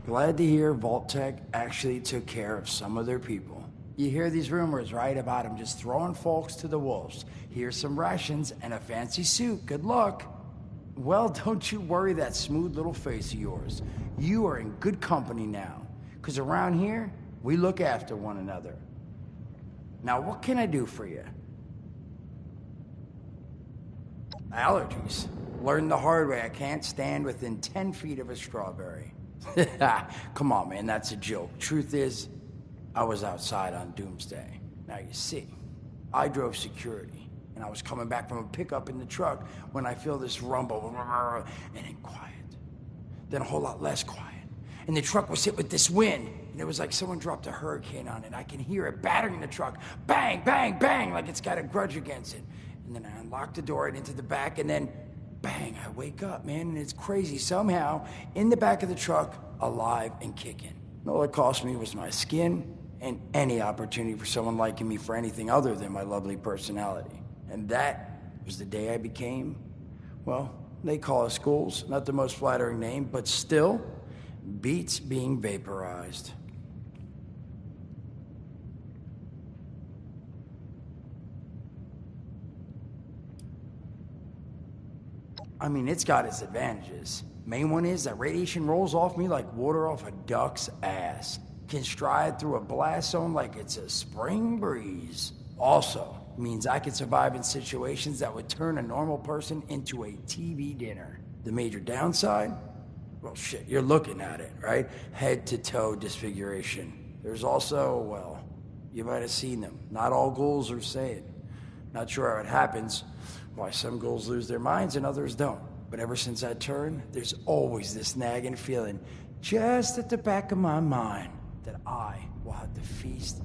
Glad to hear Vault-Tec actually took care of some of their people. You hear these rumors, right, about them just throwing folks to the wolves. Here's some rations and a fancy suit. Good luck. Well, don't you worry that smooth little face of yours. You are in good company now. Because around here, we look after one another. Now, what can I do for you? Allergies. Learned the hard way. I can't stand within 10 feet of a strawberry. Come on, man, that's a joke. Truth is, I was outside on Doomsday. Now, you see, I drove security, and I was coming back from a pickup in the truck when I feel this rumble, and then quiet. Then a whole lot less quiet. And the truck was hit with this wind, and it was like someone dropped a hurricane on it. I can hear it battering the truck. Bang, bang, bang, like it's got a grudge against it. And then I unlocked the door and into the back, and then bang, I wake up, man, and it's crazy. Somehow, in the back of the truck, alive and kicking. All it cost me was my skin and any opportunity for someone liking me for anything other than my lovely personality. And that was the day I became, well, they call us ghouls. Not the most flattering name, but still beats being vaporized. I mean, it's got its advantages. Main one is that radiation rolls off me like water off a duck's ass. Can stride through a blast zone like it's a spring breeze. Also, means I can survive in situations that would turn a normal person into a TV dinner. The major downside? Well, shit, you're looking at it, right? Head to toe disfiguration. There's also, well, you might have seen them. Not all ghouls are sane. Not sure how it happens, why some ghouls lose their minds and others don't. But ever since I turned, there's always this nagging feeling just at the back of my mind that I will have to feast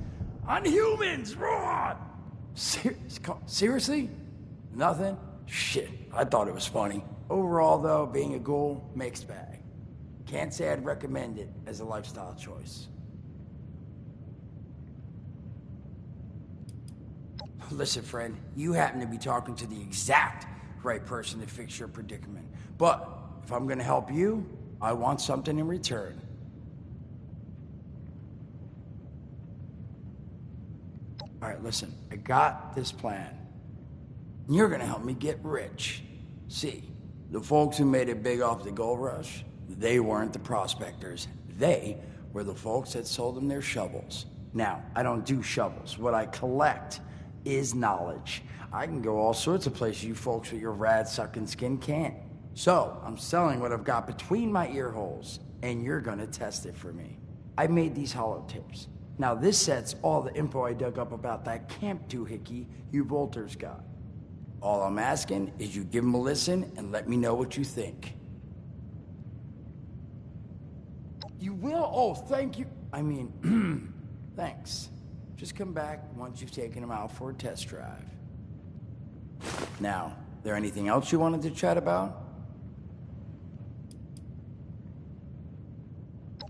on humans. Raw! Seriously? Nothing? Shit, I thought it was funny. Overall, though, being a ghoul, mixed bag. Can't say I'd recommend it as a lifestyle choice. Listen, friend, you happen to be talking to the exact right person to fix your predicament. But if I'm gonna help you, I want something in return. All right, listen, I got this plan. You're gonna help me get rich. See, the folks who made it big off the gold rush, they weren't the prospectors. They were the folks that sold them their shovels. Now, I don't do shovels. What I collect is knowledge. I can go all sorts of places you folks with your rad-sucking skin can't. So, I'm selling what I've got between my ear holes, and you're gonna test it for me. I made these holotapes. Now, this set's all the info I dug up about that camp doohickey you Volters got. All I'm asking is you give them a listen and let me know what you think. You will? Oh, thank you. I mean, thanks. Just come back once you've taken them out for a test drive. Now, there anything else you wanted to chat about?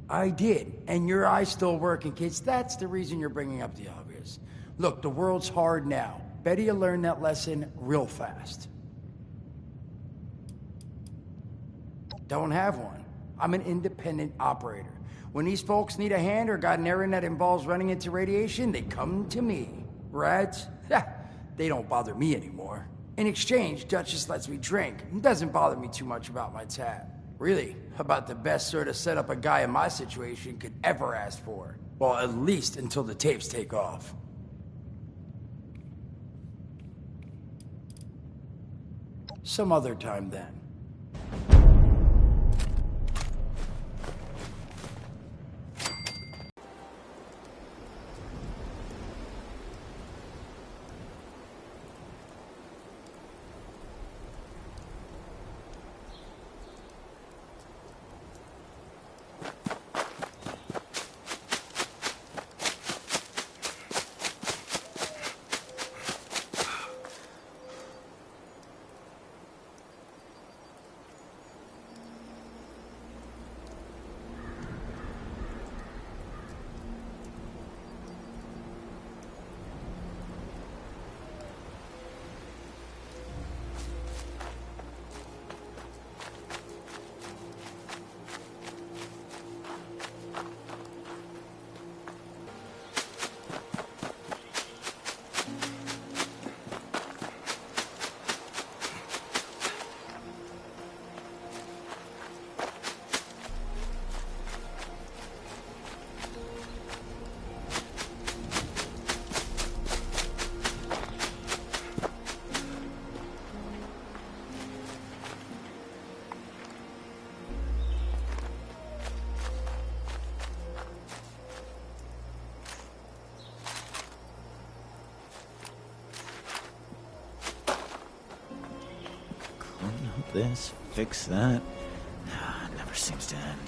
I did, and your eye's still working, kids. That's the reason you're bringing up the obvious. Look, the world's hard now. Better you learn that lesson real fast. Don't have one. I'm an independent operator. When these folks need a hand or got an errand that involves running into radiation, they come to me. Rats? They don't bother me anymore. In exchange, Duchess lets me drink and doesn't bother me too much about my tab. Really, about the best sort of setup a guy in my situation could ever ask for. Well, at least until the tapes take off. Some other time then. this, fix that. Never seems to end.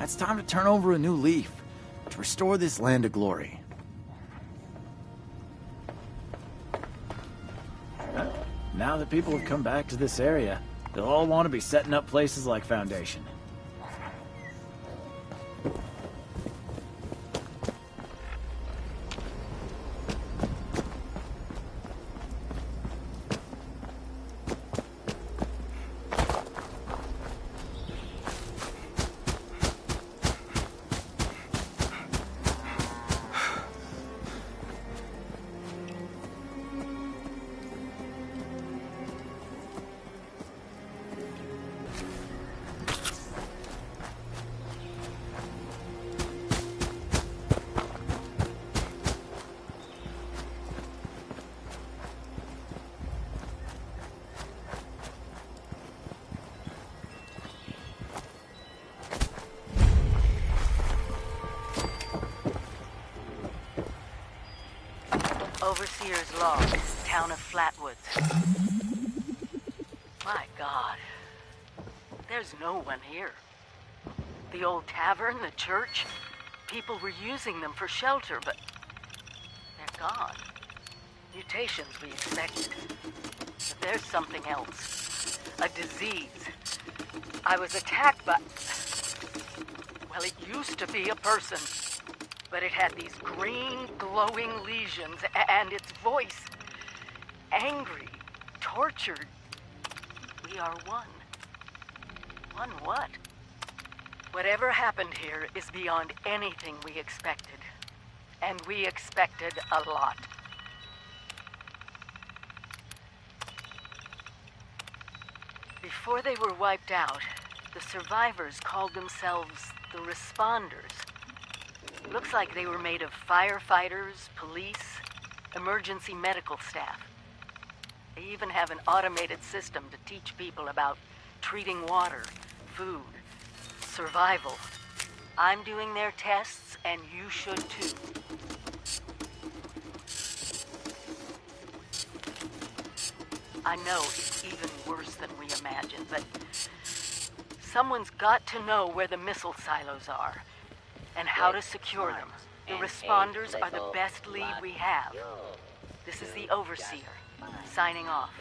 It's time to turn over a new leaf, to restore this land to glory. Now that people have come back to this area, they'll all want to be setting up places like Foundation. Overseer's Log, town of Flatwoods. My God, there's no one here. The old tavern, the church, people were using them for shelter, but they're gone. Mutations we expected. But there's something else. A disease. I was attacked by... Well, it used to be a person. But it had these green, glowing lesions, and its voice. Angry, tortured. We are one. One what? Whatever happened here is beyond anything we expected. And we expected a lot. Before they were wiped out, the survivors called themselves the Responders. Looks like they were made of firefighters, police, emergency medical staff. They even have an automated system to teach people about treating water, food, survival. I'm doing their tests, and you should too. I know it's even worse than we imagined, but someone's got to know where the missile silos are. And how to secure them. The Responders are the best lead we have. This is the Overseer, signing off.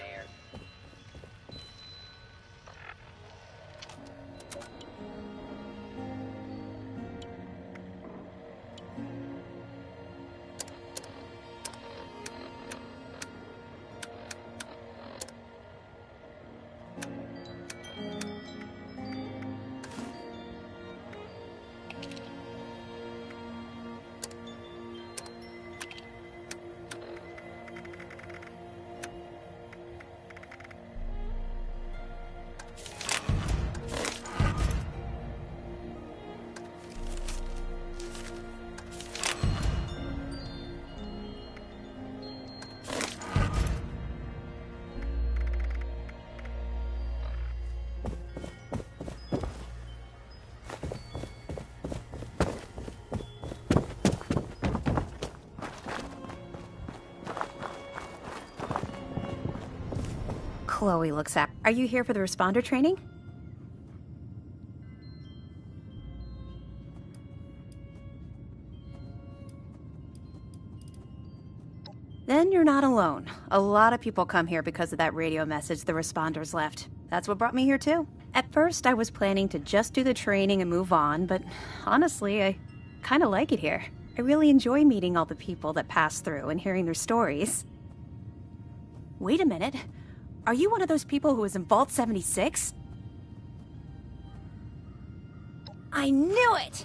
Chloe looks up. Are you here for the responder training? Then you're not alone. A lot of people come here because of that radio message the responders left. That's what brought me here too. At first, I was planning to just do the training and move on, but honestly, I kind of like it here. I really enjoy meeting all the people that pass through and hearing their stories. Wait a minute. Are you one of those people who was in Vault 76? I knew it!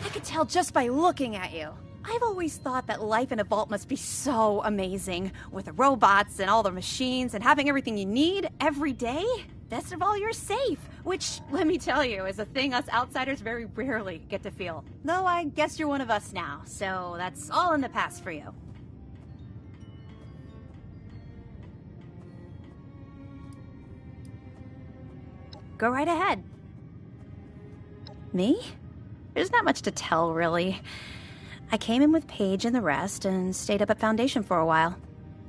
I could tell just by looking at you. I've always thought that life in a vault must be so amazing, with the robots and all the machines and having everything you need every day. best of all, you're safe. Which, let me tell you, is a thing us outsiders very rarely get to feel. Though I guess you're one of us now, so that's all in the past for you. Go right ahead. Me? There's not much to tell, really. I came in with Paige and the rest and stayed up at Foundation for a while.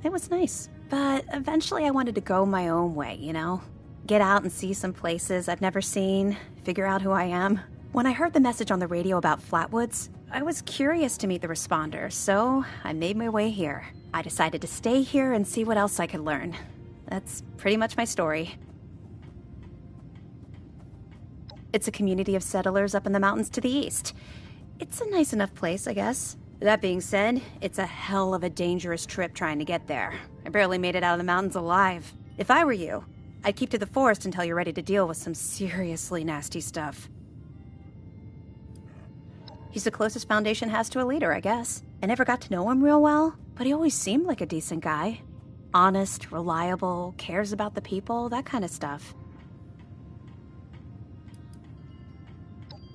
It was nice, but eventually I wanted to go my own way, you know? Get out and see some places I've never seen, figure out who I am. When I heard the message on the radio about Flatwoods, I was curious to meet the responders, so I made my way here. I decided to stay here and see what else I could learn. That's pretty much my story. It's a community of settlers up in the mountains to the east. It's a nice enough place, I guess. That being said, it's a hell of a dangerous trip trying to get there. I barely made it out of the mountains alive. If I were you, I'd keep to the forest until you're ready to deal with some seriously nasty stuff. He's the closest Foundation has to a leader, I guess. I never got to know him real well, but he always seemed like a decent guy. Honest, reliable, cares about the people, that kind of stuff.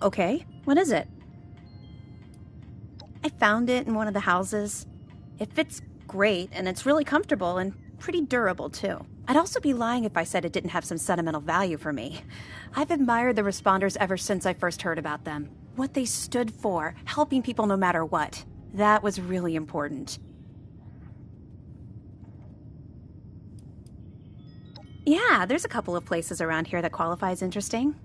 Okay, what is it? I found it in one of the houses. It fits great, and it's really comfortable and pretty durable, too. I'd also be lying if I said it didn't have some sentimental value for me. I've admired the responders ever since I first heard about them. What they stood for, helping people no matter what. That was really important. Yeah, there's a couple of places around here that qualify as interesting.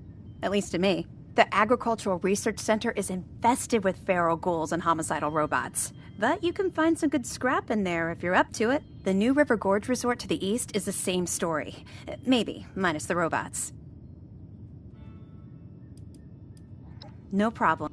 At least to me. The Agricultural Research Center is infested with feral ghouls and homicidal robots. But you can find some good scrap in there if you're up to it. The New River Gorge Resort to the east is the same story. Maybe, minus the robots. No problem.